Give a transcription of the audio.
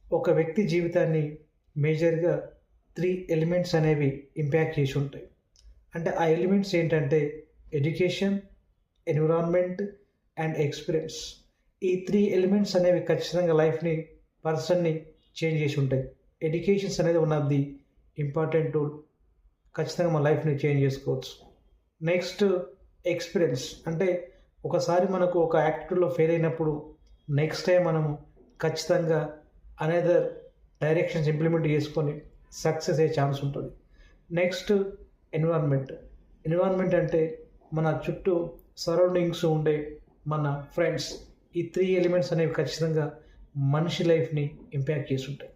ఒక వ్యక్తి జీవితాన్ని మేజర్‌గా 3 ఎలిమెంట్స్ అనేవి ఇంపాక్ట్ చేసి ఉంటాయి. అంటే ఆ ఎలిమెంట్స్ ఏంటంటే ఎడ్యుకేషన్, ఎన్విరాన్మెంట్ అండ్ ఎక్స్‌పీరియన్స్. ఈ 3 ఎలిమెంట్స్ అనేవి ఖచ్చితంగా పర్సన్‌ని చేంజ్ చేసి ఉంటాయి. ఎడ్యుకేషన్స్ అనేది one of the important tool. ఖచ్చితంగా మన లైఫ్‌ని చేంజ్ చేసుకోవచ్చు. నెక్స్ట్ ఎక్స్‌పీరియన్స్ అంటే ఒకసారి మనకు ఒక యాక్టివిటీలో ఫెయిల్ అయినప్పుడు నెక్స్ట్ టైం మనము ఖచ్చితంగా అనదర్ డైరెక్షన్స్ ఇంప్లిమెంట్ చేసుకొని సక్సెస్ అయ్యే ఛాన్స్ ఉంటుంది. Next environment. ఎన్విరాన్మెంట్ అంటే మన చుట్టూ సరౌండింగ్స్ ఉండే మన ఫ్రెండ్స్. ఈ 3 ఎలిమెంట్స్ అనేవి ఖచ్చితంగా మనిషి లైఫ్‌ని ఇంపాక్ట్ చేసి ఉంటాయి.